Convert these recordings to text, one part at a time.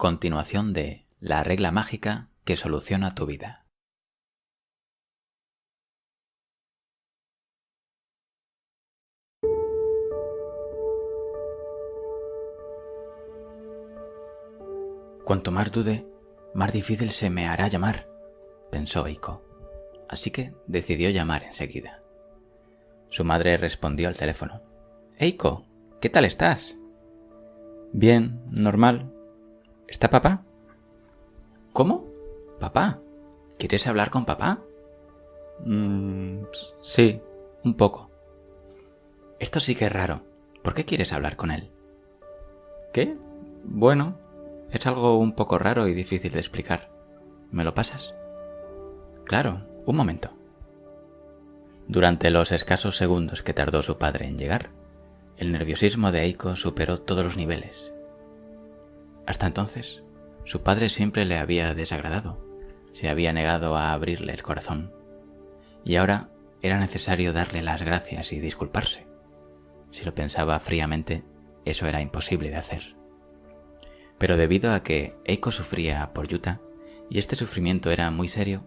Continuación de La regla mágica que soluciona tu vida. Cuanto más dude, más difícil se me hará llamar, pensó Eiko, así que decidió llamar enseguida. Su madre respondió al teléfono. «Eiko, ¿qué tal estás?» «Bien, normal. ¿Está papá?» «¿Cómo? ¿Papá? ¿Quieres hablar con papá?» Sí, un poco. Esto sí que es raro. ¿Por qué quieres hablar con él?» ¿Qué? Bueno, es algo un poco raro y difícil de explicar. ¿Me lo pasas? Claro, un momento. Durante los escasos segundos que tardó su padre en llegar, el nerviosismo de Eiko superó todos los niveles. Hasta entonces, su padre siempre le había desagradado, se había negado a abrirle el corazón, y ahora era necesario darle las gracias y disculparse. Si lo pensaba fríamente, eso era imposible de hacer. Pero debido a que Eiko sufría por Yuta, y este sufrimiento era muy serio,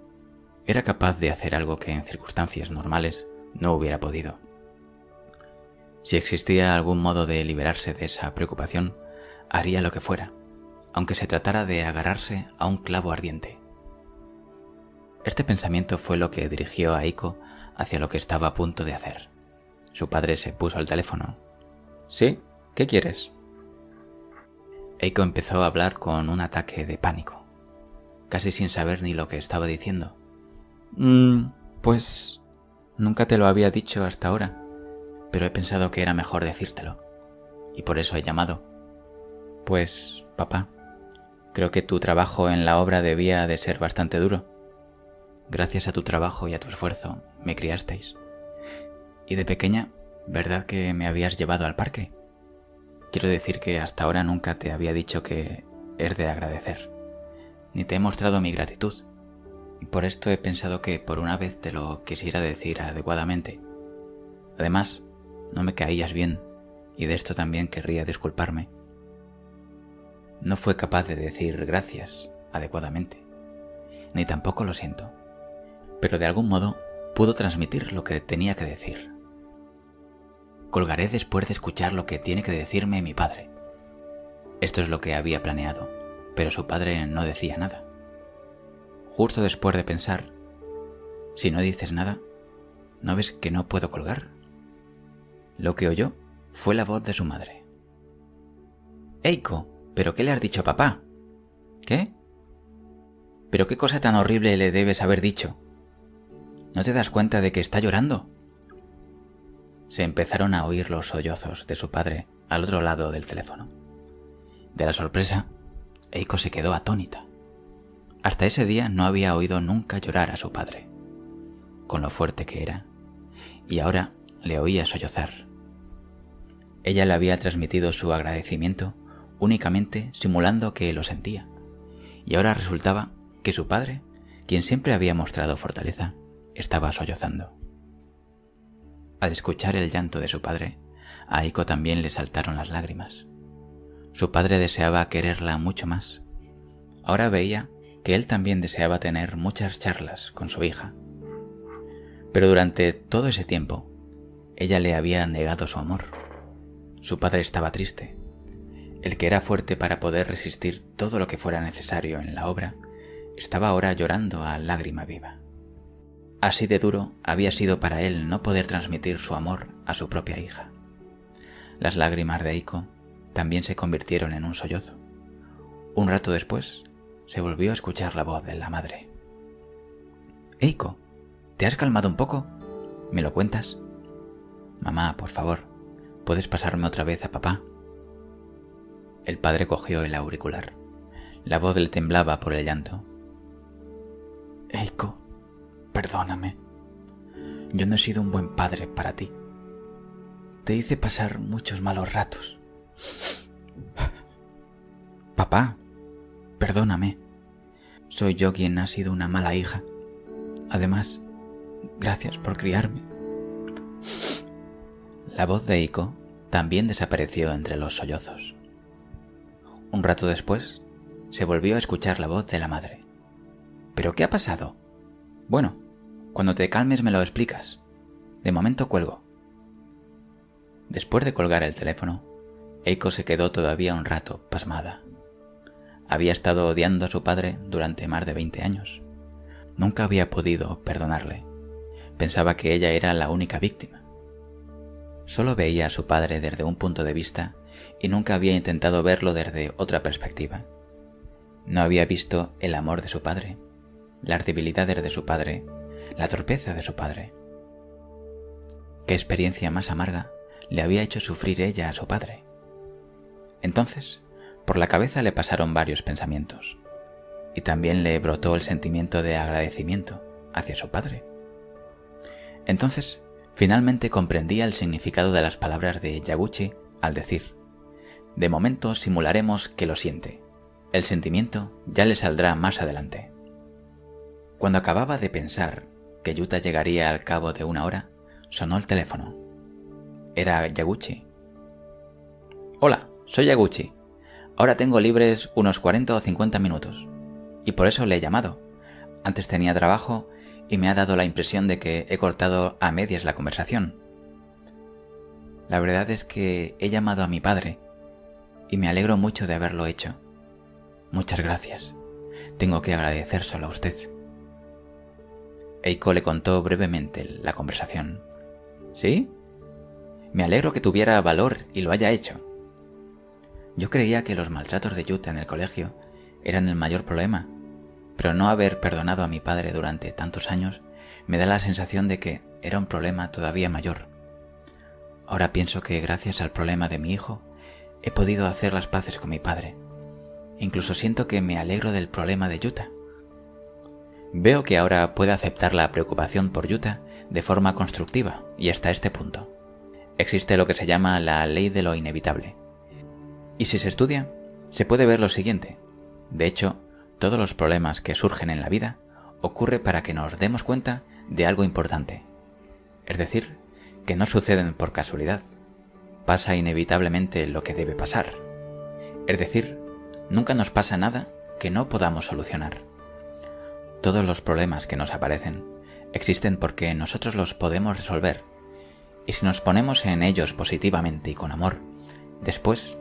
era capaz de hacer algo que en circunstancias normales no hubiera podido. Si existía algún modo de liberarse de esa preocupación, haría lo que fuera, aunque se tratara de agarrarse a un clavo ardiente. Este pensamiento fue lo que dirigió a Eiko hacia lo que estaba a punto de hacer. Su padre se puso al teléfono. «¿Sí? ¿Qué quieres?» Eiko empezó a hablar con un ataque de pánico, casi sin saber ni lo que estaba diciendo. Pues nunca te lo había dicho hasta ahora, pero he pensado que era mejor decírtelo, y por eso he llamado. Pues, papá, creo que tu trabajo en la obra debía de ser bastante duro. Gracias a tu trabajo y a tu esfuerzo me criasteis. Y de pequeña, ¿verdad que me habías llevado al parque? Quiero decir que hasta ahora nunca te había dicho que es de agradecer, ni te he mostrado mi gratitud. Y por esto he pensado que por una vez te lo quisiera decir adecuadamente. Además, no me caías bien, y de esto también querría disculparme. No fue capaz de decir gracias adecuadamente, ni tampoco lo siento, pero de algún modo pudo transmitir lo que tenía que decir. Colgaré después de escuchar lo que tiene que decirme mi padre. Esto es lo que había planeado, pero su padre no decía nada. Justo después de pensar, si no dices nada, ¿no ves que no puedo colgar? Lo que oyó fue la voz de su madre. «Eiko, ¿pero qué le has dicho a papá?» «¿Qué? ¿Pero qué cosa tan horrible le debes haber dicho? ¿No te das cuenta de que está llorando?» Se empezaron a oír los sollozos de su padre al otro lado del teléfono. De la sorpresa, Eiko se quedó atónita. Hasta ese día no había oído nunca llorar a su padre, con lo fuerte que era, y ahora le oía sollozar. Ella le había transmitido su agradecimiento únicamente simulando que lo sentía, y ahora resultaba que su padre, quien siempre había mostrado fortaleza, estaba sollozando. Al escuchar el llanto de su padre, a Eiko también le saltaron las lágrimas. Su padre deseaba quererla mucho más. Ahora veía que él también deseaba tener muchas charlas con su hija. Pero durante todo ese tiempo, ella le había negado su amor. Su padre estaba triste. El que era fuerte para poder resistir todo lo que fuera necesario en la obra, estaba ahora llorando a lágrima viva. Así de duro había sido para él no poder transmitir su amor a su propia hija. Las lágrimas de Eiko también se convirtieron en un sollozo. Un rato después, se volvió a escuchar la voz de la madre. «Eiko, ¿te has calmado un poco? ¿Me lo cuentas?» «Mamá, por favor, ¿puedes pasarme otra vez a papá?» El padre cogió el auricular. La voz le temblaba por el llanto. «Eiko, perdóname. Yo no he sido un buen padre para ti. Te hice pasar muchos malos ratos. Papá, perdóname. Soy yo quien ha sido una mala hija. Además, gracias por criarme». La voz de Eiko también desapareció entre los sollozos. Un rato después, se volvió a escuchar la voz de la madre. ¿Pero qué ha pasado? Bueno, cuando te calmes me lo explicas. De momento cuelgo. Después de colgar el teléfono, Eiko se quedó todavía un rato pasmada. Había estado odiando a su padre durante más de 20 años. Nunca había podido perdonarle. Pensaba que ella era la única víctima. Solo veía a su padre desde un punto de vista y nunca había intentado verlo desde otra perspectiva. No había visto el amor de su padre, las debilidades de su padre, la torpeza de su padre. ¿Qué experiencia más amarga le había hecho sufrir ella a su padre? Entonces, por la cabeza le pasaron varios pensamientos, y también le brotó el sentimiento de agradecimiento hacia su padre. Entonces, finalmente comprendía el significado de las palabras de Yaguchi al decir: de momento simularemos que lo siente. El sentimiento ya le saldrá más adelante. Cuando acababa de pensar que Yuta llegaría al cabo de 1 hora, sonó el teléfono. Era Yaguchi. Hola, soy Yaguchi. Ahora tengo libres unos 40 o 50 minutos. Y por eso le he llamado. Antes tenía trabajo y me ha dado la impresión de que he cortado a medias la conversación. La verdad es que he llamado a mi padre y me alegro mucho de haberlo hecho. Muchas gracias. Tengo que agradecérselo a usted. Eiko le contó brevemente la conversación. ¿Sí? Me alegro que tuviera valor y lo haya hecho. Yo creía que los maltratos de Yuta en el colegio eran el mayor problema, pero no haber perdonado a mi padre durante tantos años me da la sensación de que era un problema todavía mayor. Ahora pienso que gracias al problema de mi hijo he podido hacer las paces con mi padre. Incluso siento que me alegro del problema de Yuta. Veo que ahora puede aceptar la preocupación por Yuta de forma constructiva y hasta este punto. Existe lo que se llama la ley de lo inevitable. Y si se estudia, se puede ver lo siguiente. De hecho, todos los problemas que surgen en la vida ocurre para que nos demos cuenta de algo importante. Es decir, que no suceden por casualidad. Pasa inevitablemente lo que debe pasar. Es decir, nunca nos pasa nada que no podamos solucionar. Todos los problemas que nos aparecen existen porque nosotros los podemos resolver. Y si nos ponemos en ellos positivamente y con amor, después,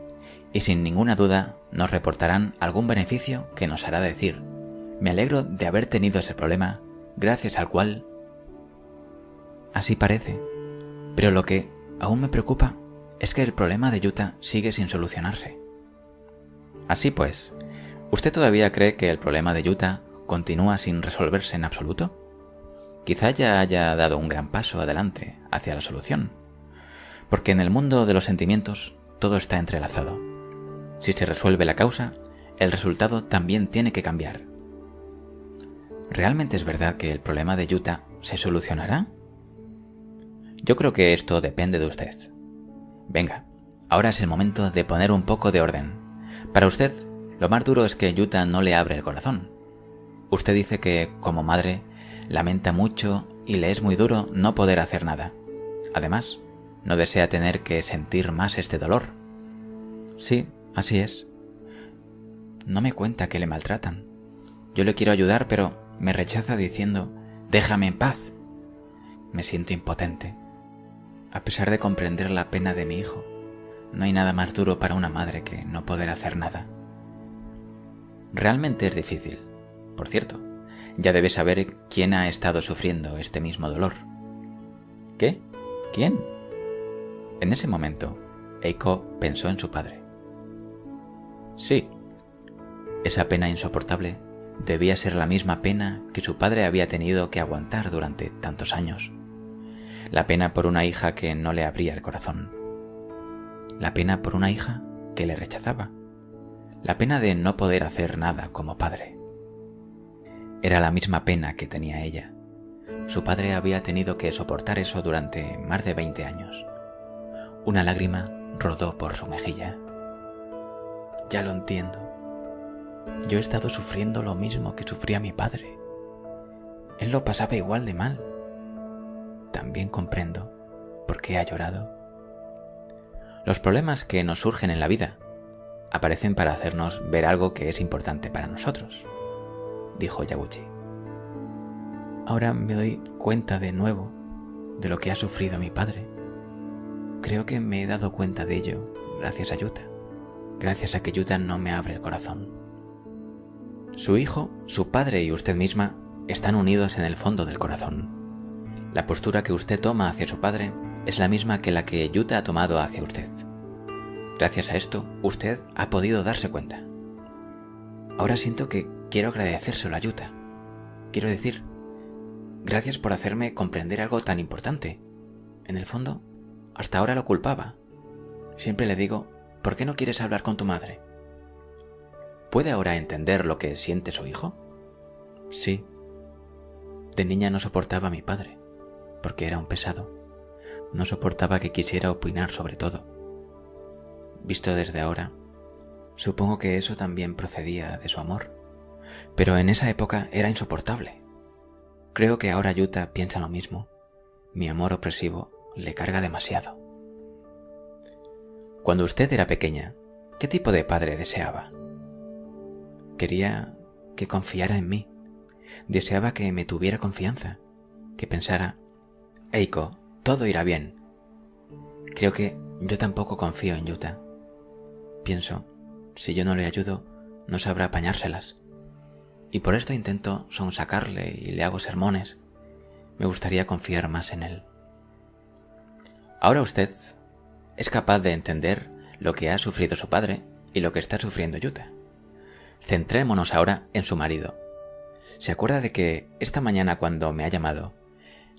y sin ninguna duda, nos reportarán algún beneficio que nos hará decir: me alegro de haber tenido ese problema, gracias al cual... Así parece, pero lo que aún me preocupa es que el problema de Yuta sigue sin solucionarse. Así pues, ¿usted todavía cree que el problema de Yuta continúa sin resolverse en absoluto? Quizá ya haya dado un gran paso adelante hacia la solución, porque en el mundo de los sentimientos todo está entrelazado. Si se resuelve la causa, el resultado también tiene que cambiar. ¿Realmente es verdad que el problema de Yuta se solucionará? Yo creo que esto depende de usted. Venga, ahora es el momento de poner un poco de orden. Para usted, lo más duro es que Yuta no le abre el corazón. Usted dice que, como madre, lamenta mucho y le es muy duro no poder hacer nada. Además, no desea tener que sentir más este dolor. Sí, así es. No me cuenta que le maltratan. Yo le quiero ayudar, pero me rechaza diciendo: déjame en paz. Me siento impotente. A pesar de comprender la pena de mi hijo, no hay nada más duro para una madre que no poder hacer nada. Realmente es difícil. Por cierto, ya debes saber quién ha estado sufriendo este mismo dolor. ¿Qué? ¿Quién? En ese momento, Eiko pensó en su padre. Sí, esa pena insoportable debía ser la misma pena que su padre había tenido que aguantar durante tantos años. La pena por una hija que no le abría el corazón. La pena por una hija que le rechazaba. La pena de no poder hacer nada como padre. Era la misma pena que tenía ella. Su padre había tenido que soportar eso durante más de 20 años. Una lágrima rodó por su mejilla. Ya lo entiendo. Yo he estado sufriendo lo mismo que sufría mi padre. Él lo pasaba igual de mal. También comprendo por qué ha llorado. Los problemas que nos surgen en la vida, aparecen para hacernos ver algo que es importante para nosotros, dijo Yaguchi. Ahora me doy cuenta de nuevo de lo que ha sufrido mi padre. Creo que me he dado cuenta de ello gracias a Yuta, gracias a que Yuta no me abre el corazón. Su hijo, su padre y usted misma están unidos en el fondo del corazón. La postura que usted toma hacia su padre es la misma que la que Yuta ha tomado hacia usted. Gracias a esto, usted ha podido darse cuenta. Ahora siento que quiero agradecérselo a Yuta. Quiero decir, gracias por hacerme comprender algo tan importante. En el fondo, hasta ahora lo culpaba. Siempre le digo, ¿por qué no quieres hablar con tu madre? ¿Puede ahora entender lo que siente su hijo? Sí. De niña no soportaba a mi padre, porque era un pesado. No soportaba que quisiera opinar sobre todo. Visto desde ahora, supongo que eso también procedía de su amor, pero en esa época era insoportable. Creo que ahora Yuta piensa lo mismo. Mi amor opresivo le carga demasiado. Cuando usted era pequeña, ¿qué tipo de padre deseaba? Quería que confiara en mí. Deseaba que me tuviera confianza, que pensara, Eiko, todo irá bien. Creo que yo tampoco confío en Yuta. Pienso, si yo no le ayudo, no sabrá apañárselas. Y por esto intento sonsacarle y le hago sermones. Me gustaría confiar más en él. Ahora usted es capaz de entender lo que ha sufrido su padre y lo que está sufriendo Yuta. Centrémonos ahora en su marido. ¿Se acuerda de que esta mañana cuando me ha llamado,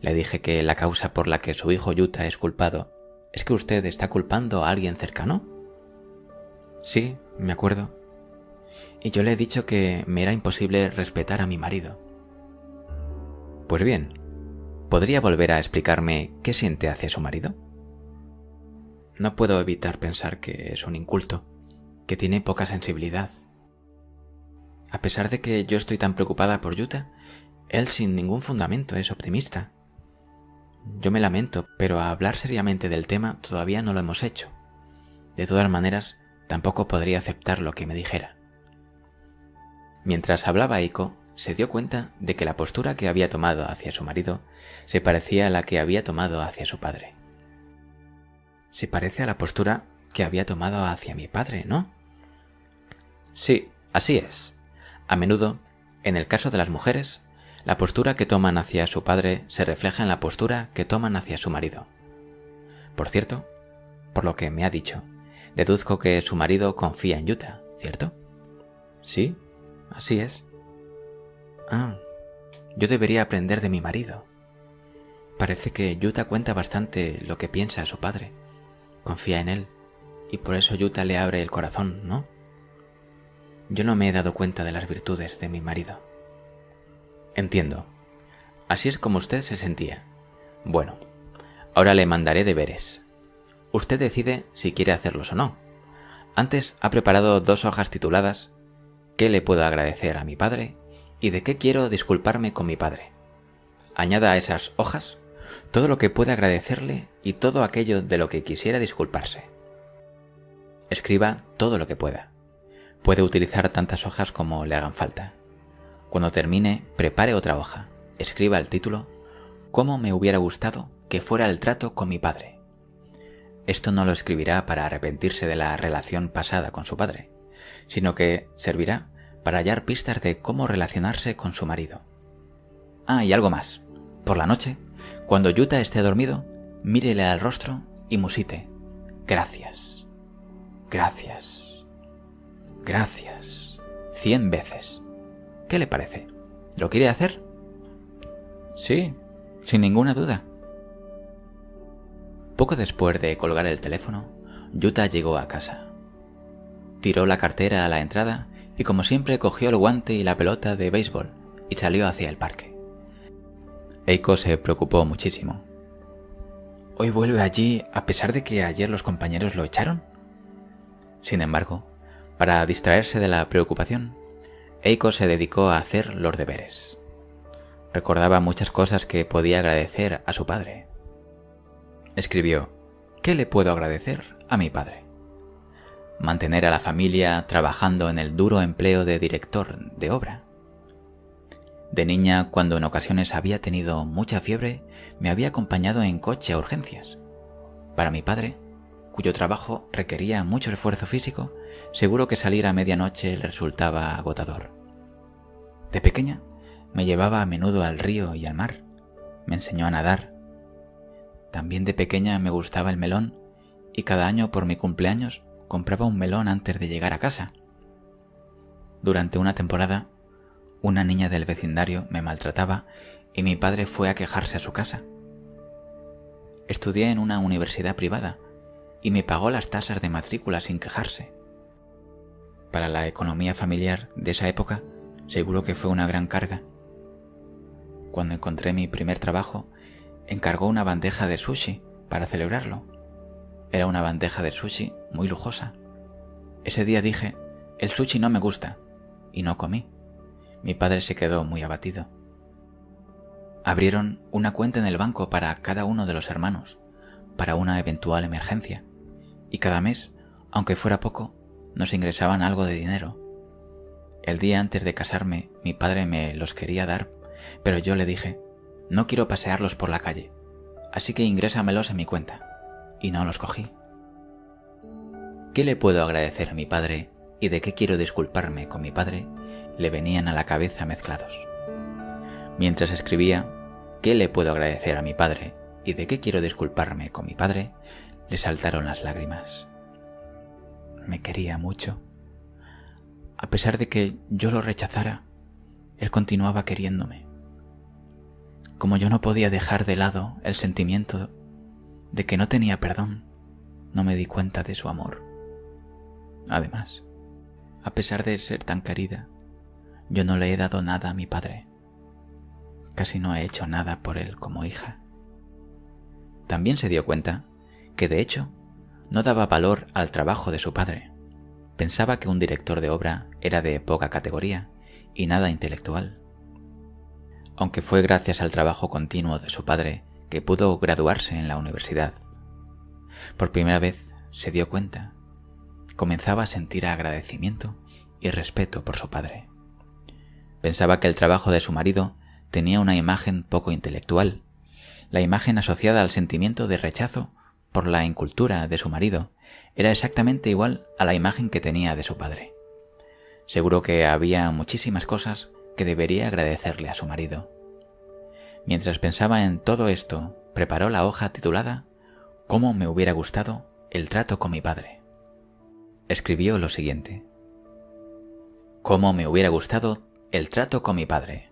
le dije que la causa por la que su hijo Yuta es culpado es que usted está culpando a alguien cercano? Sí, me acuerdo. Y yo le he dicho que me era imposible respetar a mi marido. Pues bien, ¿podría volver a explicarme qué siente hacia su marido? No puedo evitar pensar que es un inculto, que tiene poca sensibilidad. A pesar de que yo estoy tan preocupada por Yuta, él sin ningún fundamento es optimista. Yo me lamento, pero a hablar seriamente del tema todavía no lo hemos hecho. De todas maneras, tampoco podría aceptar lo que me dijera. Mientras hablaba Eiko, se dio cuenta de que la postura que había tomado hacia su marido se parecía a la que había tomado hacia su padre. Se parece a la postura que había tomado hacia mi padre, ¿no? Sí, así es. A menudo, en el caso de las mujeres, la postura que toman hacia su padre se refleja en la postura que toman hacia su marido. Por cierto, por lo que me ha dicho, deduzco que su marido confía en Yuta, ¿cierto? Sí, así es. Ah, yo debería aprender de mi marido. Parece que Yuta cuenta bastante lo que piensa a su padre. Confía en él, y por eso Yuta le abre el corazón, ¿no? Yo no me he dado cuenta de las virtudes de mi marido. Entiendo. Así es como usted se sentía. Bueno, ahora le mandaré deberes. Usted decide si quiere hacerlos o no. Antes ha preparado 2 hojas tituladas ¿Qué le puedo agradecer a mi padre? Y ¿de qué quiero disculparme con mi padre? Añada a esas hojas todo lo que pueda agradecerle y todo aquello de lo que quisiera disculparse. Escriba todo lo que pueda. Puede utilizar tantas hojas como le hagan falta. Cuando termine, prepare otra hoja. Escriba el título «Cómo me hubiera gustado que fuera el trato con mi padre». Esto no lo escribirá para arrepentirse de la relación pasada con su padre, sino que servirá para hallar pistas de cómo relacionarse con su marido. Ah, y algo más. Por la noche, cuando Yuta esté dormido, mírele al rostro y musite «Gracias, gracias, gracias» 100 veces. ¿Qué le parece? ¿Lo quiere hacer? Sí, sin ninguna duda. Poco después de colgar el teléfono, Yuta llegó a casa. Tiró la cartera a la entrada y como siempre cogió el guante y la pelota de béisbol y salió hacia el parque. Eiko se preocupó muchísimo. ¿Hoy vuelve allí a pesar de que ayer los compañeros lo echaron? Sin embargo, para distraerse de la preocupación, Eiko se dedicó a hacer los deberes. Recordaba muchas cosas que podía agradecer a su padre. Escribió, ¿qué le puedo agradecer a mi padre? mantener a la familia trabajando en el duro empleo de director de obra. De niña, cuando en ocasiones había tenido mucha fiebre, me había acompañado en coche a urgencias. Para mi padre, cuyo trabajo requería mucho esfuerzo físico, seguro que salir a medianoche le resultaba agotador. De pequeña, me llevaba a menudo al río y al mar. Me enseñó a nadar. También de pequeña me gustaba el melón y cada año por mi cumpleaños compraba un melón antes de llegar a casa. Durante una temporada, una niña del vecindario me maltrataba y mi padre fue a quejarse a su casa. Estudié en una universidad privada y me pagó las tasas de matrícula sin quejarse. Para la economía familiar de esa época, seguro que fue una gran carga. Cuando encontré mi primer trabajo, encargó una bandeja de sushi para celebrarlo. Era una bandeja de sushi muy lujosa. Ese día dije, el sushi no me gusta, y no comí. Mi padre se quedó muy abatido. Abrieron una cuenta en el banco para cada uno de los hermanos, para una eventual emergencia, y cada mes, aunque fuera poco, nos ingresaban algo de dinero. El día antes de casarme, mi padre me los quería dar, pero yo le dije, no quiero pasearlos por la calle, así que ingrésamelos en mi cuenta, y no los cogí. ¿Qué le puedo agradecer a mi padre y de qué quiero disculparme con mi padre? Le venían a la cabeza mezclados. Mientras escribía, ¿qué le puedo agradecer a mi padre y de qué quiero disculparme con mi padre? Le saltaron las lágrimas. Me quería mucho. A pesar de que yo lo rechazara, él continuaba queriéndome. Como yo no podía dejar de lado el sentimiento de que no tenía perdón, no me di cuenta de su amor. Además, a pesar de ser tan querida, yo no le he dado nada a mi padre. Casi no he hecho nada por él como hija. También se dio cuenta que, de hecho, no daba valor al trabajo de su padre. Pensaba que un director de obra era de poca categoría y nada intelectual. Aunque fue gracias al trabajo continuo de su padre que pudo graduarse en la universidad. Por primera vez se dio cuenta. Comenzaba a sentir agradecimiento y respeto por su padre. Pensaba que el trabajo de su marido tenía una imagen poco intelectual, la imagen asociada al sentimiento de rechazo por la incultura de su marido era exactamente igual a la imagen que tenía de su padre. Seguro que había muchísimas cosas que debería agradecerle a su marido. Mientras pensaba en todo esto, preparó la hoja titulada «Cómo me hubiera gustado el trato con mi padre». Escribió lo siguiente: «Cómo me hubiera gustado el trato con mi padre.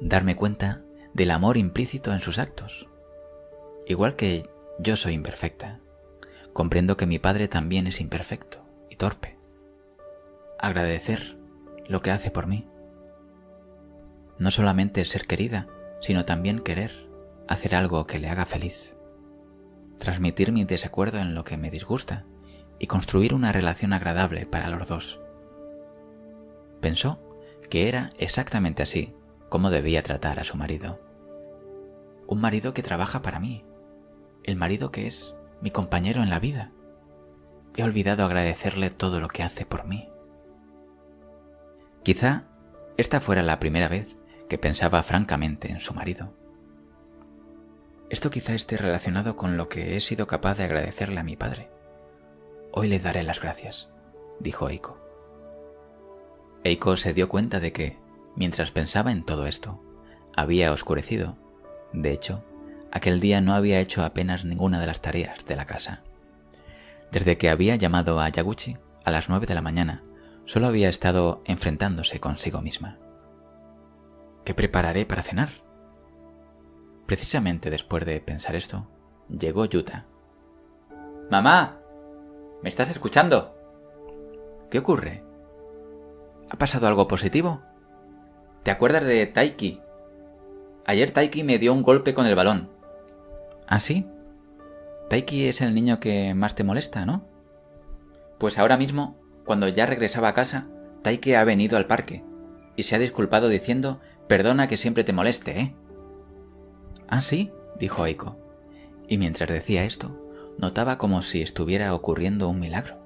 Darme cuenta del amor implícito en sus actos. Igual que yo soy imperfecta, comprendo que mi padre también es imperfecto y torpe. Agradecer lo que hace por mí. No solamente ser querida, sino también querer hacer algo que le haga feliz. Transmitir mi desacuerdo en lo que me disgusta y construir una relación agradable para los dos». Pensó que era exactamente así como debía tratar a su marido. Un marido que trabaja para mí, el marido que es mi compañero en la vida. He olvidado agradecerle todo lo que hace por mí. Quizá esta fuera la primera vez que pensaba francamente en su marido. Esto quizá esté relacionado con lo que he sido capaz de agradecerle a mi padre. Hoy le daré las gracias, dijo Eiko. Eiko se dio cuenta de que, mientras pensaba en todo esto, había oscurecido. De hecho, aquel día no había hecho apenas ninguna de las tareas de la casa. Desde que había llamado a Yaguchi a las 9 de la mañana, solo había estado enfrentándose consigo misma. ¿Qué prepararé para cenar? Precisamente después de pensar esto, llegó Yuta. «¡Mamá! ¿Me estás escuchando?» «¿Qué ocurre? ¿Ha pasado algo positivo? ¿Te acuerdas de Taiki? Ayer Taiki me dio un golpe con el balón». ¿Ah, sí? Taiki es el niño que más te molesta, ¿no? Pues ahora mismo, cuando ya regresaba a casa, Taiki ha venido al parque y se ha disculpado diciendo «Perdona que siempre te moleste, ¿eh?» «¿Ah, sí?», dijo Eiko, y mientras decía esto, notaba como si estuviera ocurriendo un milagro.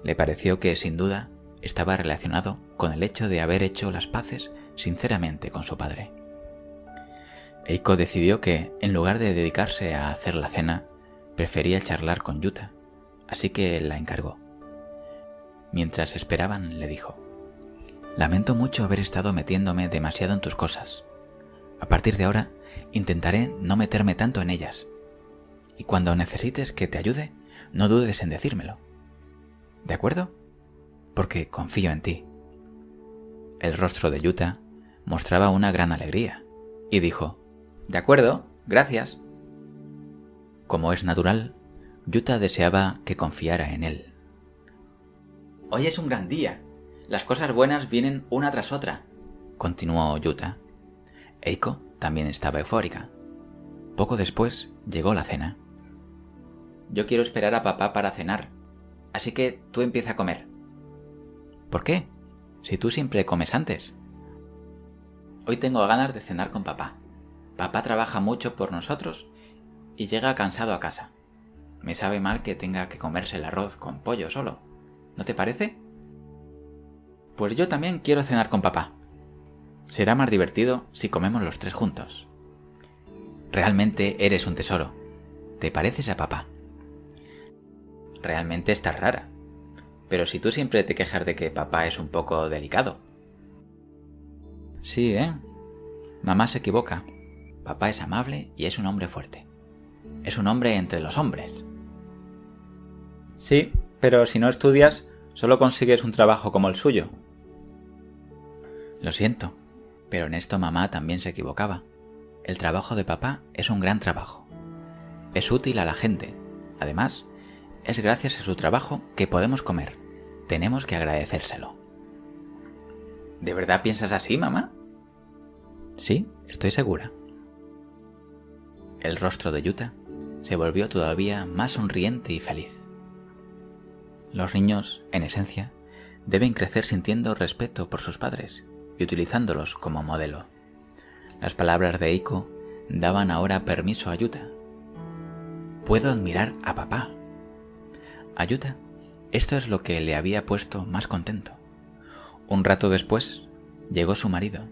Le pareció que, sin duda, estaba relacionado con el hecho de haber hecho las paces sinceramente con su padre. Eiko decidió que, en lugar de dedicarse a hacer la cena, prefería charlar con Yuta, así que la encargó. Mientras esperaban, le dijo: «Lamento mucho haber estado metiéndome demasiado en tus cosas. A partir de ahora, intentaré no meterme tanto en ellas. Y cuando necesites que te ayude, no dudes en decírmelo. ¿De acuerdo? Porque confío en ti». El rostro de Yuta mostraba una gran alegría y dijo: «De acuerdo, gracias». Como es natural, Yuta deseaba que confiara en él. «Hoy es un gran día. Las cosas buenas vienen una tras otra», continuó Yuta. Eiko también estaba eufórica. Poco después llegó la cena. «Yo quiero esperar a papá para cenar, así que tú empieza a comer». «¿Por qué? Si tú siempre comes antes». «Hoy tengo ganas de cenar con papá. Papá trabaja mucho por nosotros y llega cansado a casa. Me sabe mal que tenga que comerse el arroz con pollo solo. ¿No te parece?» «Pues yo también quiero cenar con papá. Será más divertido si comemos los tres juntos». «Realmente eres un tesoro. Te pareces a papá». «Realmente estás rara. Pero si tú siempre te quejas de que papá es un poco delicado». «Sí, ¿eh? Mamá se equivoca. Papá es amable y es un hombre fuerte. Es un hombre entre los hombres». «Sí, pero si no estudias, solo consigues un trabajo como el suyo». «Lo siento, pero en esto mamá también se equivocaba. El trabajo de papá es un gran trabajo. Es útil a la gente. Además, es gracias a su trabajo que podemos comer. Tenemos que agradecérselo». «¿De verdad piensas así, mamá?» «Sí, estoy segura». El rostro de Yuta se volvió todavía más sonriente y feliz. Los niños, en esencia, deben crecer sintiendo respeto por sus padres y utilizándolos como modelo. Las palabras de Eiko daban ahora permiso a Yuta. «Puedo admirar a papá». A Yuta esto es lo que le había puesto más contento. Un rato después llegó su marido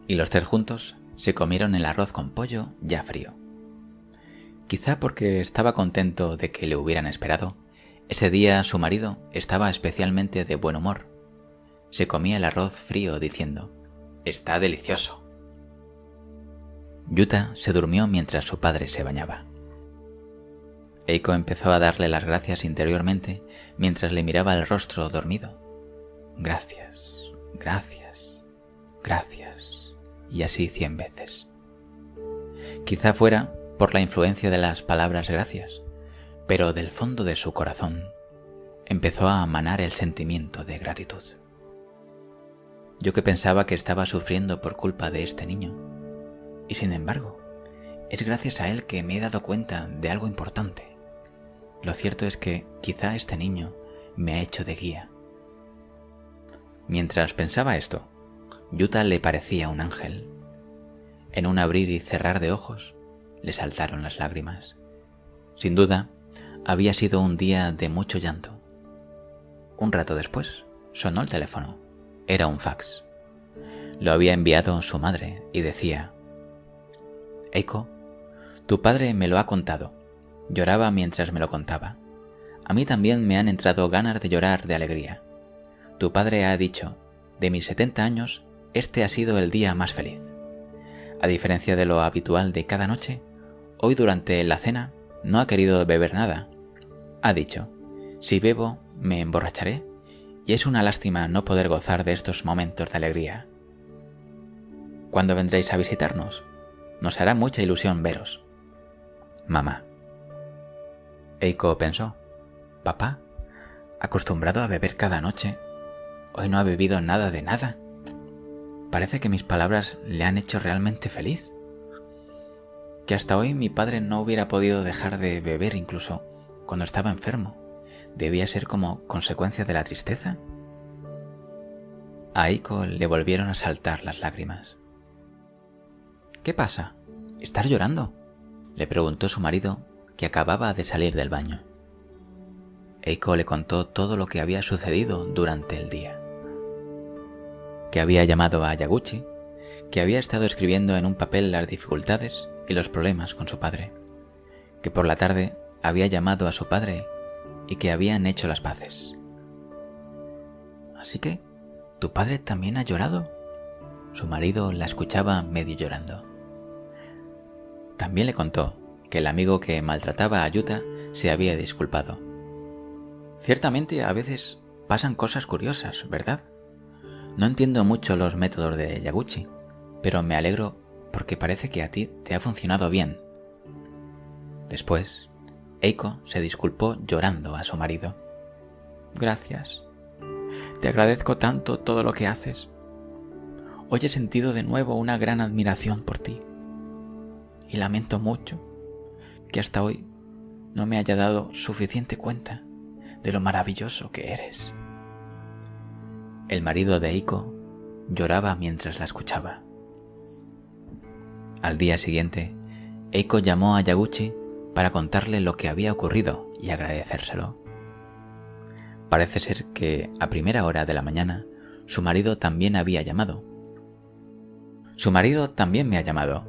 y los tres juntos se comieron el arroz con pollo ya frío. Quizá porque estaba contento de que le hubieran esperado, ese día su marido estaba especialmente de buen humor. Se comía el arroz frío diciendo: «Está delicioso». Yuta se durmió mientras su padre se bañaba. Eiko empezó a darle las gracias interiormente mientras le miraba el rostro dormido. «Gracias, gracias, gracias», y así 100 veces. Quizá fuera por la influencia de las palabras gracias, pero del fondo de su corazón empezó a manar el sentimiento de gratitud. Yo que pensaba que estaba sufriendo por culpa de este niño, y sin embargo, es gracias a él que me he dado cuenta de algo importante. Lo cierto es que quizá este niño me ha hecho de guía. Mientras pensaba esto, Yuta le parecía un ángel. En un abrir y cerrar de ojos, le saltaron las lágrimas. Sin duda, había sido un día de mucho llanto. Un rato después, sonó el teléfono. Era un fax. Lo había enviado su madre y decía: «Eiko, tu padre me lo ha contado. Lloraba mientras me lo contaba. A mí también me han entrado ganas de llorar de alegría. Tu padre ha dicho: de mis 70 años, este ha sido el día más feliz. A diferencia de lo habitual de cada noche, hoy durante la cena no ha querido beber nada. Ha dicho: si bebo, me emborracharé, y es una lástima no poder gozar de estos momentos de alegría. ¿Cuándo vendréis a visitarnos? Nos hará mucha ilusión veros. Mamá». Eiko pensó: «¿Papá, acostumbrado a beber cada noche, hoy no ha bebido nada de nada? Parece que mis palabras le han hecho realmente feliz. Que hasta hoy mi padre no hubiera podido dejar de beber incluso cuando estaba enfermo. ¿Debía ser como consecuencia de la tristeza?». A Eiko le volvieron a saltar las lágrimas. «¿Qué pasa? ¿Estás llorando?», le preguntó su marido, que acababa de salir del baño. Eiko le contó todo lo que había sucedido durante el día. Que había llamado a Yaguchi, que había estado escribiendo en un papel las dificultades y los problemas con su padre, que por la tarde había llamado a su padre y que habían hecho las paces. «Así que, ¿tu padre también ha llorado?». Su marido la escuchaba medio llorando. También le contó que el amigo que maltrataba a Yuta se había disculpado. «Ciertamente a veces pasan cosas curiosas, ¿verdad? No entiendo mucho los métodos de Yaguchi, pero me alegro porque parece que a ti te ha funcionado bien». Después, Eiko se disculpó llorando a su marido. «Gracias. Te agradezco tanto todo lo que haces. Hoy he sentido de nuevo una gran admiración por ti. Y lamento mucho que hasta hoy no me haya dado suficiente cuenta de lo maravilloso que eres». El marido de Eiko lloraba mientras la escuchaba. Al día siguiente, Eiko llamó a Yaguchi para contarle lo que había ocurrido y agradecérselo. Parece ser que a primera hora de la mañana su marido también había llamado. «Su marido también me ha llamado.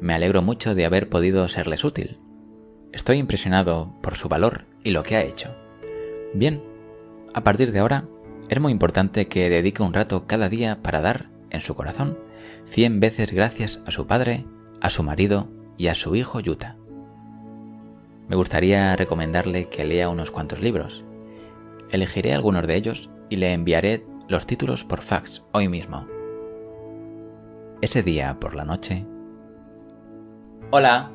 Me alegro mucho de haber podido serles útil. Estoy impresionado por su valor y lo que ha hecho. Bien, a partir de ahora es muy importante que dedique un rato cada día para dar, en su corazón, 100 veces gracias a su padre, a su marido y a su hijo Yuta. Me gustaría recomendarle que lea unos cuantos libros. Elegiré algunos de ellos y le enviaré los títulos por fax hoy mismo». Ese día por la noche... «Hola».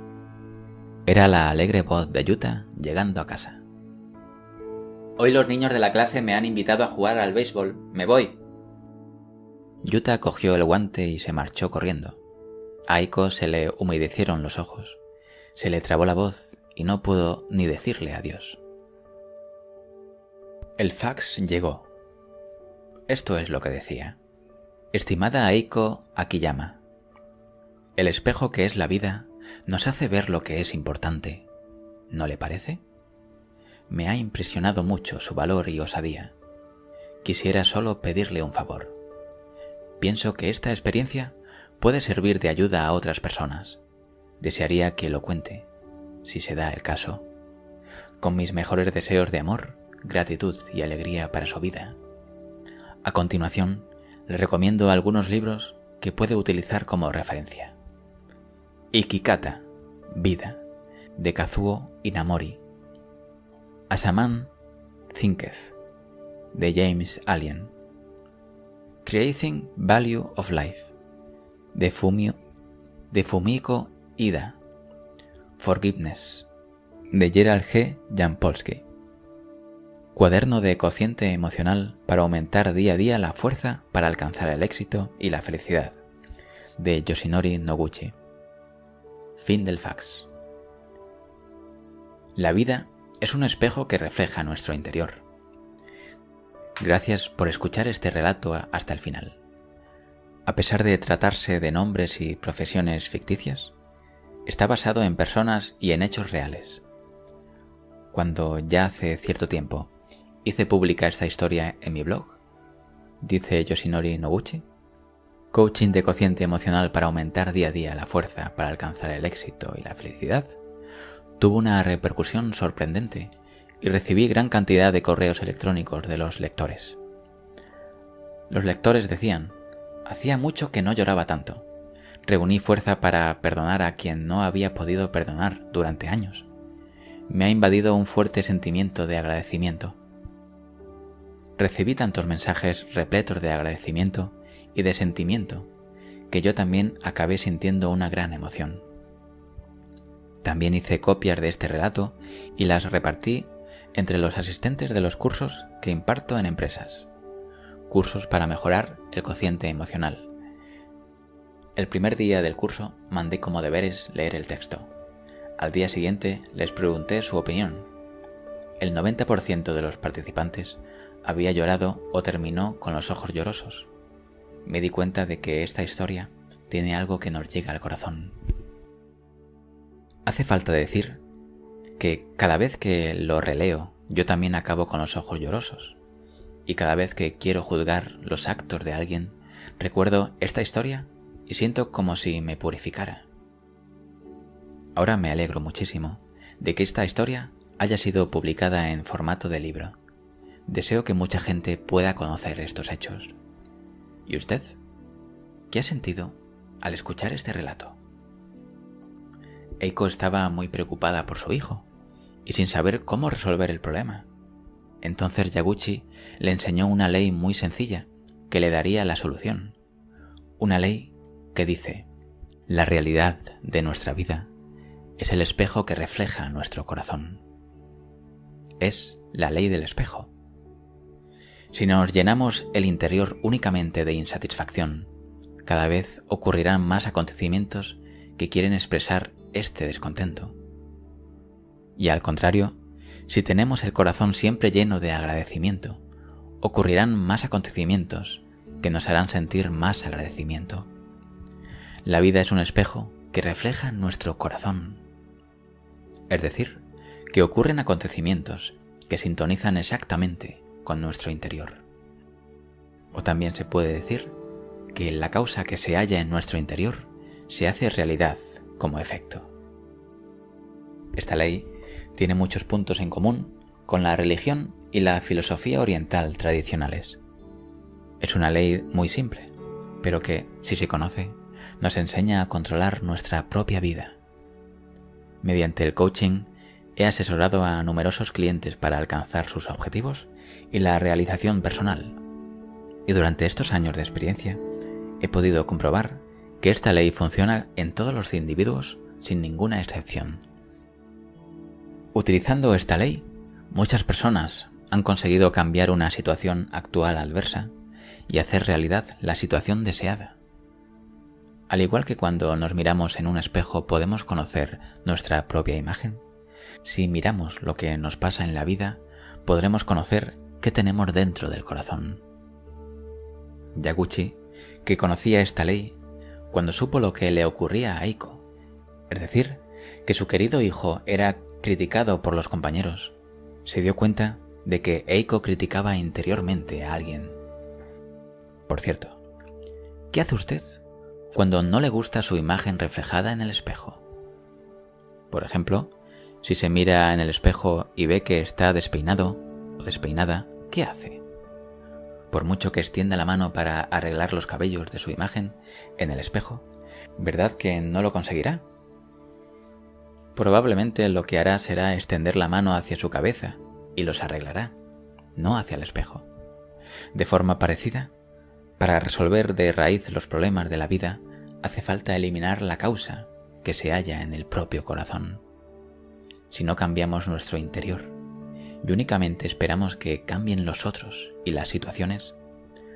Era la alegre voz de Yuta llegando a casa. «Hoy los niños de la clase me han invitado a jugar al béisbol. Me voy». Yuta cogió el guante y se marchó corriendo. A Eiko se le humedecieron los ojos. Se le trabó la voz y no pudo ni decirle adiós. El fax llegó. Esto es lo que decía. «Estimada Eiko Akiyama, el espejo que es la vida nos hace ver lo que es importante. ¿No le parece? Me ha impresionado mucho su valor y osadía. Quisiera solo pedirle un favor. Pienso que esta experiencia puede servir de ayuda a otras personas. Desearía que lo cuente, si se da el caso. Con mis mejores deseos de amor, gratitud y alegría para su vida. A continuación, le recomiendo algunos libros que puede utilizar como referencia. Ikikata, Vida, de Kazuo Inamori. As a Man Thinketh, de James Allen. Creating Value of Life, de Fumiko Ida. Forgiveness, de Gerald G. Jampolsky. Cuaderno de cociente emocional para aumentar día a día la fuerza para alcanzar el éxito y la felicidad, de Yoshinori Noguchi. Fin del fax. La vida es un espejo que refleja nuestro interior. Gracias por escuchar este relato hasta el final. A pesar de tratarse de nombres y profesiones ficticias, está basado en personas y en hechos reales. Cuando ya hace cierto tiempo hice pública esta historia en mi blog, dice Yoshinori Noguchi, Coaching de cociente emocional para aumentar día a día la fuerza para alcanzar el éxito y la felicidad, tuvo una repercusión sorprendente y recibí gran cantidad de correos electrónicos de los lectores. Los lectores decían: hacía mucho que no lloraba tanto. Reuní fuerza para perdonar a quien no había podido perdonar durante años. Me ha invadido un fuerte sentimiento de agradecimiento. Recibí tantos mensajes repletos de agradecimiento y de sentimiento que yo también acabé sintiendo una gran emoción. También hice copias de este relato y las repartí entre los asistentes de los cursos que imparto en empresas. Cursos para mejorar el cociente emocional. El primer día del curso mandé como deberes leer el texto. Al día siguiente les pregunté su opinión. El 90% de los participantes había llorado o terminó con los ojos llorosos. Me di cuenta de que esta historia tiene algo que nos llega al corazón. Hace falta decir que cada vez que lo releo yo también acabo con los ojos llorosos. Y cada vez que quiero juzgar los actos de alguien, recuerdo esta historia y siento como si me purificara. Ahora me alegro muchísimo de que esta historia haya sido publicada en formato de libro. Deseo que mucha gente pueda conocer estos hechos. ¿Y usted? ¿Qué ha sentido al escuchar este relato? Eiko estaba muy preocupada por su hijo y sin saber cómo resolver el problema. Entonces Yaguchi le enseñó una ley muy sencilla que le daría la solución. Una ley que dice: la realidad de nuestra vida es el espejo que refleja nuestro corazón. Es la ley del espejo. Si nos llenamos el interior únicamente de insatisfacción, cada vez ocurrirán más acontecimientos que quieren expresar este descontento. Y al contrario, si tenemos el corazón siempre lleno de agradecimiento, ocurrirán más acontecimientos que nos harán sentir más agradecimiento. La vida es un espejo que refleja nuestro corazón. Es decir, que ocurren acontecimientos que sintonizan exactamente con nuestro interior. O también se puede decir que la causa que se halla en nuestro interior se hace realidad como efecto. Esta ley tiene muchos puntos en común con la religión y la filosofía oriental tradicionales. Es una ley muy simple, pero que, si se conoce, nos enseña a controlar nuestra propia vida. Mediante el coaching, he asesorado a numerosos clientes para alcanzar sus objetivos y la realización personal. Y durante estos años de experiencia, he podido comprobar que esta ley funciona en todos los individuos sin ninguna excepción. Utilizando esta ley, muchas personas han conseguido cambiar una situación actual adversa y hacer realidad la situación deseada. Al igual que cuando nos miramos en un espejo podemos conocer nuestra propia imagen, si miramos lo que nos pasa en la vida, podremos conocer qué tenemos dentro del corazón. Yaguchi, que conocía esta ley, cuando supo lo que le ocurría a Eiko, es decir, que su querido hijo era criticado por los compañeros, se dio cuenta de que Eiko criticaba interiormente a alguien. Por cierto, ¿qué hace usted cuando no le gusta su imagen reflejada en el espejo? Por ejemplo, si se mira en el espejo y ve que está despeinado o despeinada, ¿qué hace? Por mucho que extienda la mano para arreglar los cabellos de su imagen en el espejo, ¿verdad que no lo conseguirá? Probablemente lo que hará será extender la mano hacia su cabeza y los arreglará, no hacia el espejo. De forma parecida, para resolver de raíz los problemas de la vida, hace falta eliminar la causa que se halla en el propio corazón. Si no cambiamos nuestro interior y únicamente esperamos que cambien los otros y las situaciones,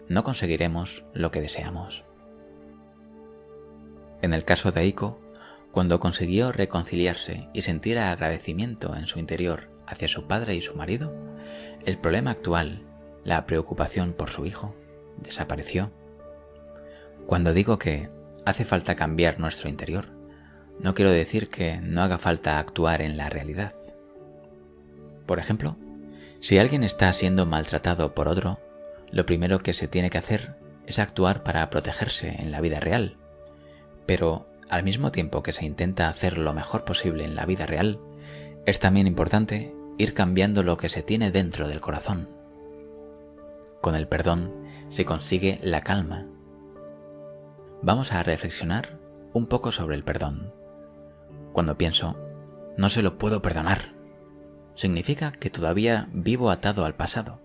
no conseguiremos lo que deseamos. En el caso de Eiko, cuando consiguió reconciliarse y sentir agradecimiento en su interior hacia su padre y su marido, el problema actual, la preocupación por su hijo, desapareció. Cuando digo que hace falta cambiar nuestro interior, no quiero decir que no haga falta actuar en la realidad. Por ejemplo, si alguien está siendo maltratado por otro, lo primero que se tiene que hacer es actuar para protegerse en la vida real. Pero al mismo tiempo que se intenta hacer lo mejor posible en la vida real, es también importante ir cambiando lo que se tiene dentro del corazón. Con el perdón se consigue la calma. Vamos a reflexionar un poco sobre el perdón. Cuando pienso, no se lo puedo perdonar, significa que todavía vivo atado al pasado,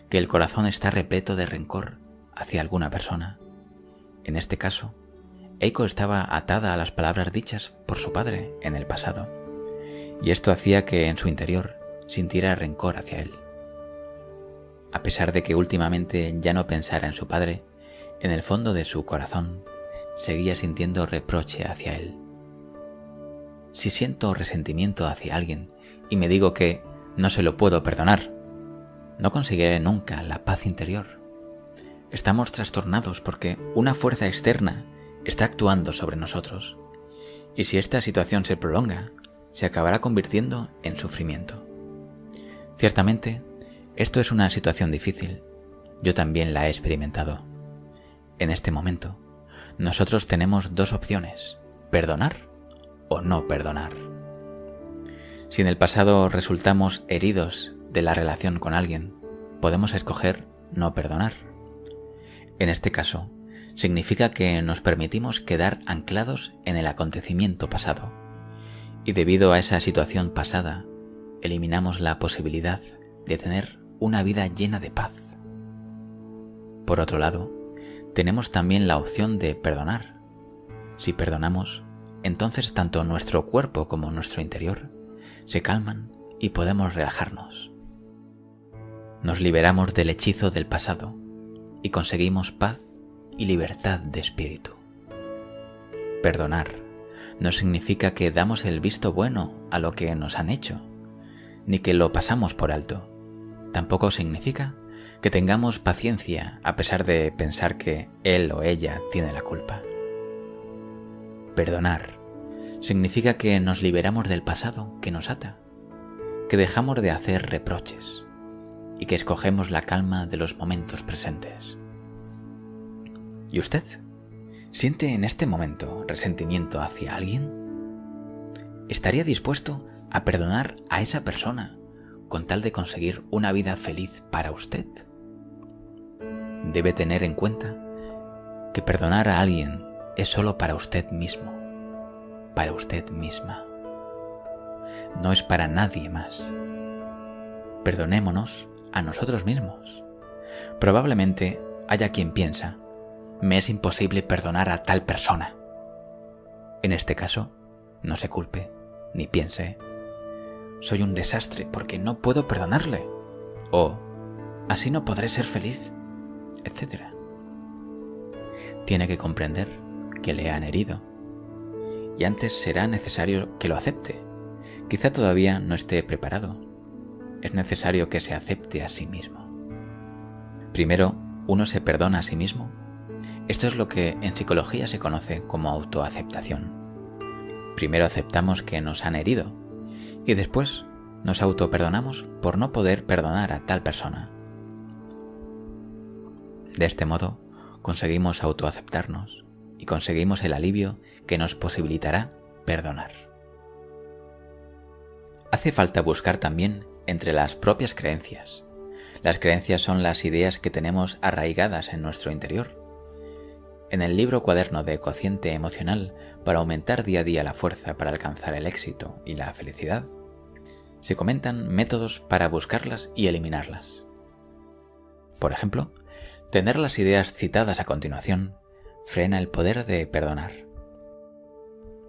que el corazón está repleto de rencor hacia alguna persona. En este caso, Eiko estaba atada a las palabras dichas por su padre en el pasado, y esto hacía que en su interior sintiera rencor hacia él. A pesar de que últimamente ya no pensara en su padre, en el fondo de su corazón seguía sintiendo reproche hacia él. Si siento resentimiento hacia alguien y me digo que no se lo puedo perdonar, no conseguiré nunca la paz interior. Estamos trastornados porque una fuerza externa está actuando sobre nosotros, y si esta situación se prolonga, se acabará convirtiendo en sufrimiento. Ciertamente, esto es una situación difícil. Yo también la he experimentado. En este momento, nosotros tenemos dos opciones: perdonar o no perdonar. Si en el pasado resultamos heridos de la relación con alguien, podemos escoger no perdonar. En este caso, significa que nos permitimos quedar anclados en el acontecimiento pasado, y debido a esa situación pasada, eliminamos la posibilidad de tener una vida llena de paz. Por otro lado, tenemos también la opción de perdonar. Si perdonamos, entonces tanto nuestro cuerpo como nuestro interior se calman y podemos relajarnos. Nos liberamos del hechizo del pasado y conseguimos paz y libertad de espíritu. Perdonar no significa que damos el visto bueno a lo que nos han hecho, ni que lo pasamos por alto. Tampoco significa que tengamos paciencia a pesar de pensar que él o ella tiene la culpa. Perdonar significa que nos liberamos del pasado que nos ata, que dejamos de hacer reproches y que escogemos la calma de los momentos presentes. ¿Y usted? ¿Siente en este momento resentimiento hacia alguien? ¿Estaría dispuesto a perdonar a esa persona con tal de conseguir una vida feliz para usted? Debe tener en cuenta que perdonar a alguien es solo para usted mismo, para usted misma. No es para nadie más. Perdonémonos a nosotros mismos. Probablemente haya quien piensa: me es imposible perdonar a tal persona. En este caso, no se culpe ni piense: soy un desastre porque no puedo perdonarle, o así no podré ser feliz, etc. Tiene que comprender que le han herido, y antes será necesario que lo acepte. Quizá todavía no esté preparado. Es necesario que se acepte a sí mismo. Primero, uno se perdona a sí mismo. Esto es lo que en psicología se conoce como autoaceptación. Primero aceptamos que nos han herido y después nos autoperdonamos por no poder perdonar a tal persona. De este modo, conseguimos autoaceptarnos y conseguimos el alivio que nos posibilitará perdonar. Hace falta buscar también entre las propias creencias. Las creencias son las ideas que tenemos arraigadas en nuestro interior. En el libro cuaderno de Cociente Emocional para aumentar día a día la fuerza para alcanzar el éxito y la felicidad, se comentan métodos para buscarlas y eliminarlas. Por ejemplo, tener las ideas citadas a continuación frena el poder de perdonar.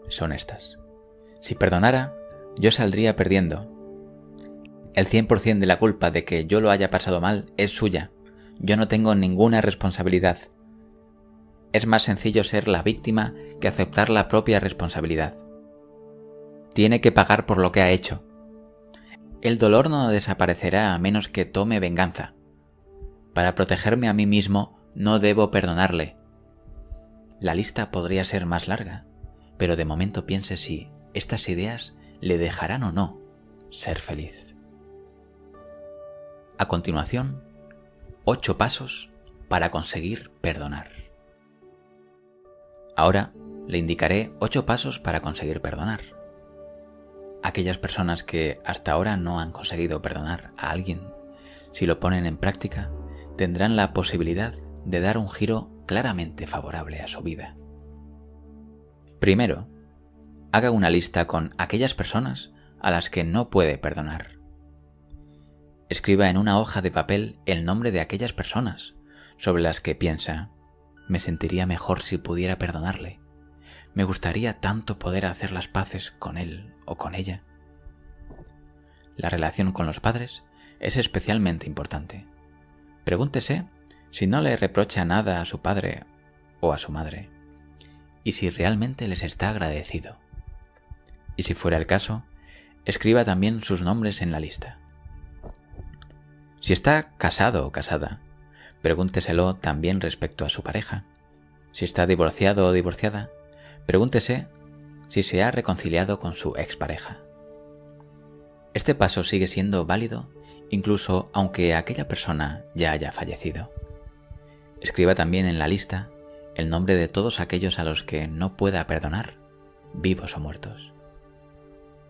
Son estas: si perdonara, yo saldría perdiendo. El 100% de la culpa de que yo lo haya pasado mal es suya. Yo no tengo ninguna responsabilidad. Es más sencillo ser la víctima que aceptar la propia responsabilidad. Tiene que pagar por lo que ha hecho. El dolor no desaparecerá a menos que tome venganza. Para protegerme a mí mismo, no debo perdonarle. La lista podría ser más larga, pero de momento piense si estas ideas le dejarán o no ser feliz. A continuación, 8 pasos para conseguir perdonar. Ahora le indicaré 8 pasos para conseguir perdonar. Aquellas personas que hasta ahora no han conseguido perdonar a alguien, si lo ponen en práctica, tendrán la posibilidad de dar un giro claramente favorable a su vida. Primero, haga una lista con aquellas personas a las que no puede perdonar. Escriba en una hoja de papel el nombre de aquellas personas sobre las que piensa: me sentiría mejor si pudiera perdonarle. Me gustaría tanto poder hacer las paces con él o con ella. La relación con los padres es especialmente importante. Pregúntese si no le reprocha nada a su padre o a su madre, y si realmente les está agradecido. Y si fuera el caso, escriba también sus nombres en la lista. Si está casado o casada, pregúnteselo también respecto a su pareja. Si está divorciado o divorciada, pregúntese si se ha reconciliado con su expareja. Este paso sigue siendo válido incluso aunque aquella persona ya haya fallecido. Escriba también en la lista el nombre de todos aquellos a los que no pueda perdonar, vivos o muertos.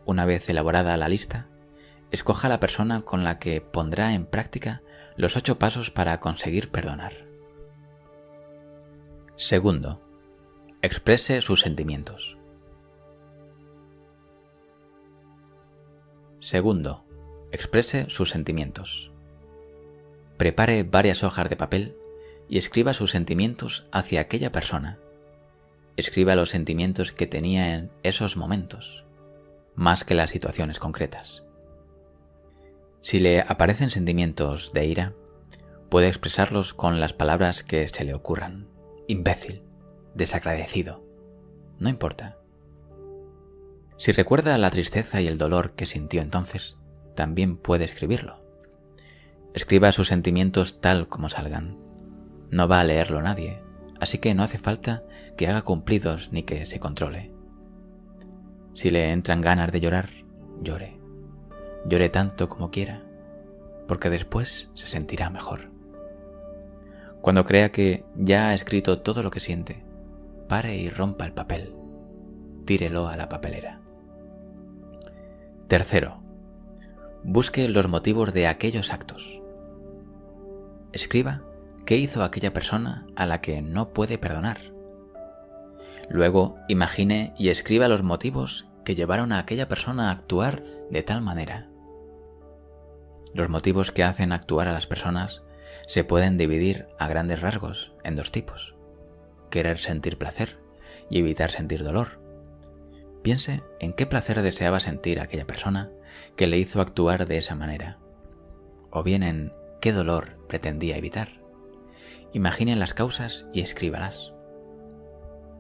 Una vez elaborada la lista, escoja a la persona con la que pondrá en práctica los 8 pasos para conseguir perdonar. Segundo, exprese sus sentimientos. Segundo, exprese sus sentimientos. Prepare varias hojas de papel y escriba sus sentimientos hacia aquella persona. Escriba los sentimientos que tenía en esos momentos, más que las situaciones concretas. Si le aparecen sentimientos de ira, puede expresarlos con las palabras que se le ocurran. Imbécil, desagradecido, no importa. Si recuerda la tristeza y el dolor que sintió entonces, también puede escribirlo. Escriba sus sentimientos tal como salgan. No va a leerlo nadie, así que no hace falta que haga cumplidos ni que se controle. Si le entran ganas de llorar, llore. Llore tanto como quiera, porque después se sentirá mejor. Cuando crea que ya ha escrito todo lo que siente, pare y rompa el papel. Tírelo a la papelera. Tercero, busque los motivos de aquellos actos. Escriba qué hizo aquella persona a la que no puede perdonar. Luego, imagine y escriba los motivos que llevaron a aquella persona a actuar de tal manera. Los motivos que hacen actuar a las personas se pueden dividir a grandes rasgos en 2 tipos: querer sentir placer y evitar sentir dolor. Piense en qué placer deseaba sentir aquella persona que le hizo actuar de esa manera, o bien en qué dolor pretendía evitar. Imagine las causas y escríbalas.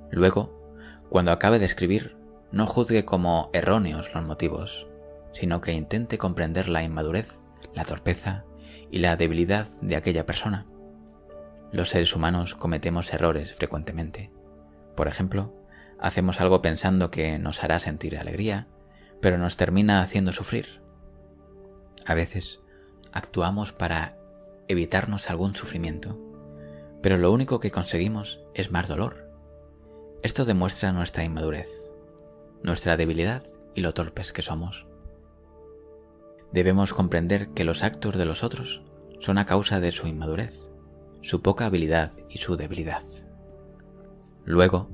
Luego, cuando acabe de escribir, no juzgue como erróneos los motivos, sino que intente comprender la inmadurez, la torpeza y la debilidad de aquella persona. Los seres humanos cometemos errores frecuentemente. Por ejemplo, hacemos algo pensando que nos hará sentir alegría, pero nos termina haciendo sufrir. A veces, actuamos para evitarnos algún sufrimiento, pero lo único que conseguimos es más dolor. Esto demuestra nuestra inmadurez, nuestra debilidad y lo torpes que somos. Debemos comprender que los actos de los otros son a causa de su inmadurez, su poca habilidad y su debilidad. Luego,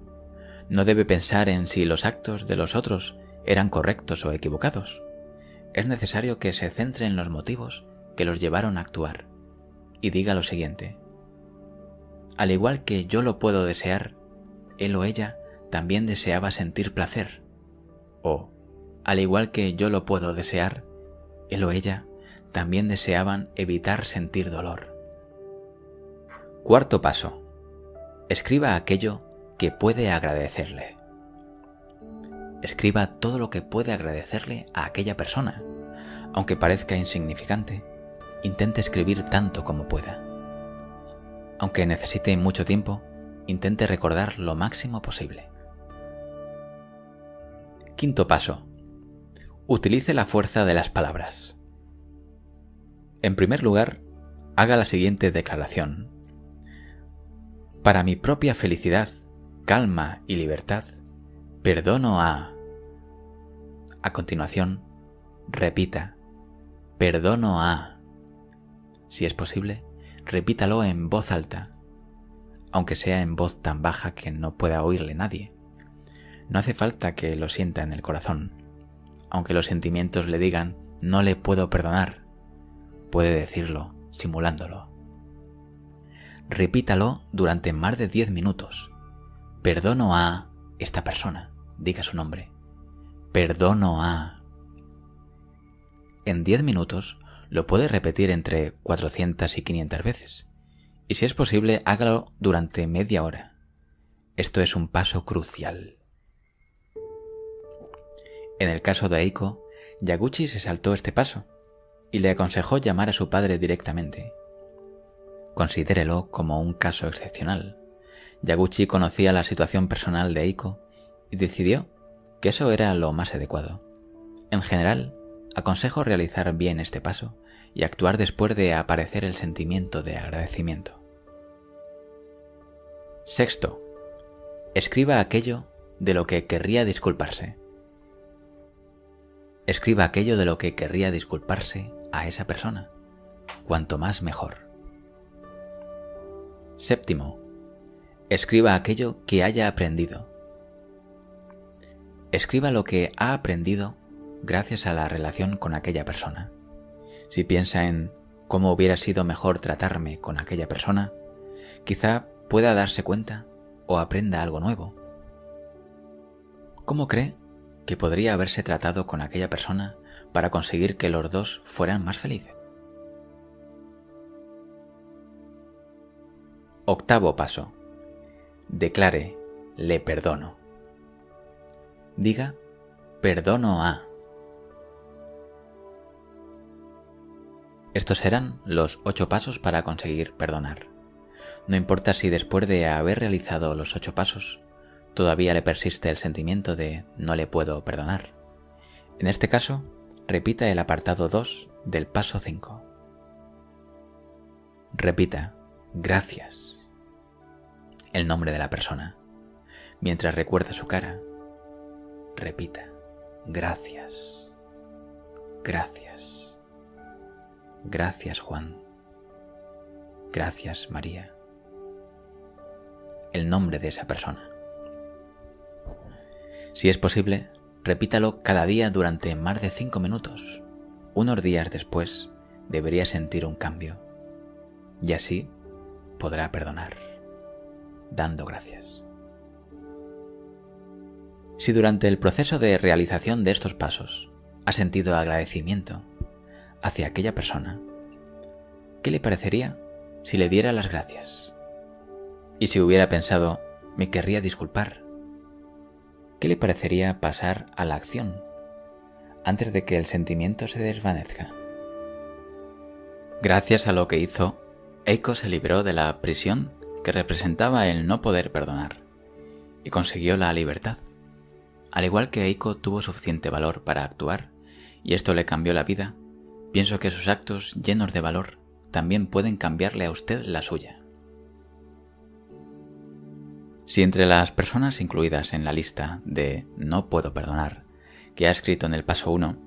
no debe pensar en si los actos de los otros eran correctos o equivocados. Es necesario que se centre en los motivos que los llevaron a actuar y diga lo siguiente: al igual que yo lo puedo desear, él o ella también deseaba sentir placer. O, al igual que yo lo puedo desear, él o ella también deseaban evitar sentir dolor. Cuarto paso. Escriba aquello que puede agradecerle. Escriba todo lo que puede agradecerle a aquella persona. Aunque parezca insignificante, intente escribir tanto como pueda. Aunque necesite mucho tiempo, intente recordar lo máximo posible. Quinto paso. Utilice la fuerza de las palabras. En primer lugar, haga la siguiente declaración: para mi propia felicidad, calma y libertad, perdono a... A continuación, repita: perdono a... Si es posible, repítalo en voz alta, aunque sea en voz tan baja que no pueda oírle nadie. No hace falta que lo sienta en el corazón. Aunque los sentimientos le digan no le puedo perdonar, puede decirlo simulándolo. Repítalo durante más de 10 minutos. Perdono a esta persona. Diga su nombre. Perdono a... En 10 minutos lo puede repetir entre 400 y 500 veces. Y si es posible, hágalo durante media hora. Esto es un paso crucial. En el caso de Eiko, Yaguchi se saltó este paso y le aconsejó llamar a su padre directamente. Considérelo como un caso excepcional. Yaguchi conocía la situación personal de Eiko y decidió que eso era lo más adecuado. En general, aconsejo realizar bien este paso y actuar después de aparecer el sentimiento de agradecimiento. Sexto, escriba aquello de lo que querría disculparse. Escriba aquello de lo que querría disculparse a esa persona. Cuanto más mejor. Séptimo, escriba aquello que haya aprendido. Escriba lo que ha aprendido gracias a la relación con aquella persona. Si piensa en cómo hubiera sido mejor tratarme con aquella persona, quizá pueda darse cuenta o aprenda algo nuevo. ¿Cómo cree que podría haberse tratado con aquella persona para conseguir que los dos fueran más felices? Octavo paso. Declare, le perdono. Diga, perdono a. Estos serán los 8 pasos para conseguir perdonar. No importa si después de haber realizado los 8 pasos, todavía le persiste el sentimiento de no le puedo perdonar. En este caso, repita el apartado 2 del paso 5. Repita, gracias. El nombre de la persona. Mientras recuerda su cara, repita, gracias. Gracias. Gracias, Juan. Gracias, María. El nombre de esa persona. Si es posible, repítalo cada día durante más de 5 minutos. Unos días después, debería sentir un cambio. Y así podrá perdonar, dando gracias. Si durante el proceso de realización de estos pasos ha sentido agradecimiento hacia aquella persona, ¿qué le parecería si le diera las gracias? Y si hubiera pensado, me querría disculpar, ¿qué le parecería pasar a la acción antes de que el sentimiento se desvanezca? Gracias a lo que hizo, Eiko se libró de la prisión que representaba el no poder perdonar y consiguió la libertad. Al igual que Eiko tuvo suficiente valor para actuar y esto le cambió la vida, pienso que sus actos llenos de valor también pueden cambiarle a usted la suya. Si entre las personas incluidas en la lista de no puedo perdonar que ha escrito en el paso 1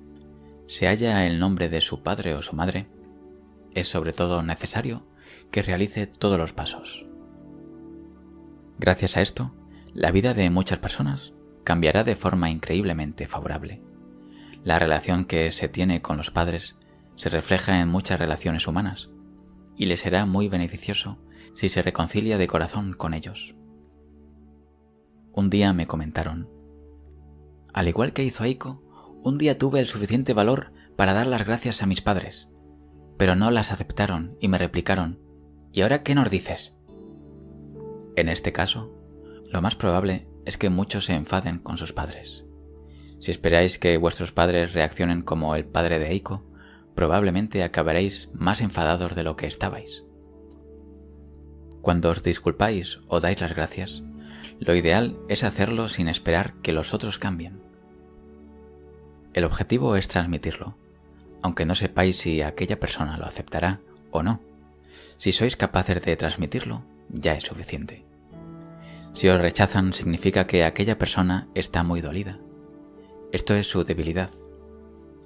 se halla el nombre de su padre o su madre, es sobre todo necesario que realice todos los pasos. Gracias a esto, la vida de muchas personas cambiará de forma increíblemente favorable. La relación que se tiene con los padres se refleja en muchas relaciones humanas y le será muy beneficioso si se reconcilia de corazón con ellos. Un día me comentaron, al igual que hizo Eiko, un día tuve el suficiente valor para dar las gracias a mis padres, pero no las aceptaron y me replicaron, ¿y ahora qué nos dices? En este caso, lo más probable es que muchos se enfaden con sus padres. Si esperáis que vuestros padres reaccionen como el padre de Eiko, probablemente acabaréis más enfadados de lo que estabais. Cuando os disculpáis o dais las gracias, lo ideal es hacerlo sin esperar que los otros cambien. El objetivo es transmitirlo, aunque no sepáis si aquella persona lo aceptará o no. Si sois capaces de transmitirlo, ya es suficiente. Si os rechazan, significa que aquella persona está muy dolida. Esto es su debilidad.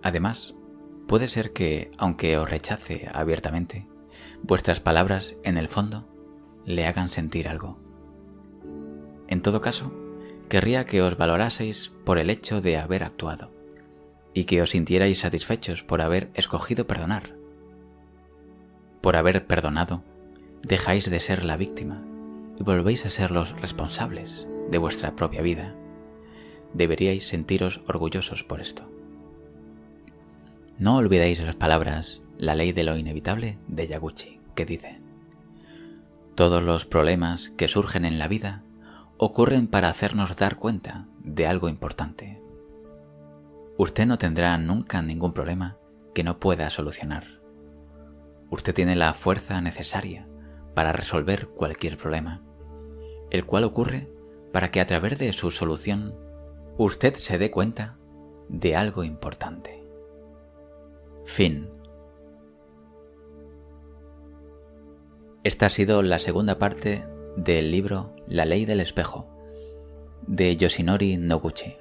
Además, puede ser que, aunque os rechace abiertamente, vuestras palabras, en el fondo, le hagan sentir algo. En todo caso, querría que os valoraseis por el hecho de haber actuado y que os sintierais satisfechos por haber escogido perdonar. Por haber perdonado, dejáis de ser la víctima y volvéis a ser los responsables de vuestra propia vida. Deberíais sentiros orgullosos por esto. No olvidéis las palabras La ley de lo inevitable de Yaguchi, que dice: todos los problemas que surgen en la vida ocurren para hacernos dar cuenta de algo importante. Usted no tendrá nunca ningún problema que no pueda solucionar. Usted tiene la fuerza necesaria para resolver cualquier problema, el cual ocurre para que a través de su solución usted se dé cuenta de algo importante. Fin. Esta ha sido la segunda parte del libro La ley del espejo, de Yoshinori Noguchi.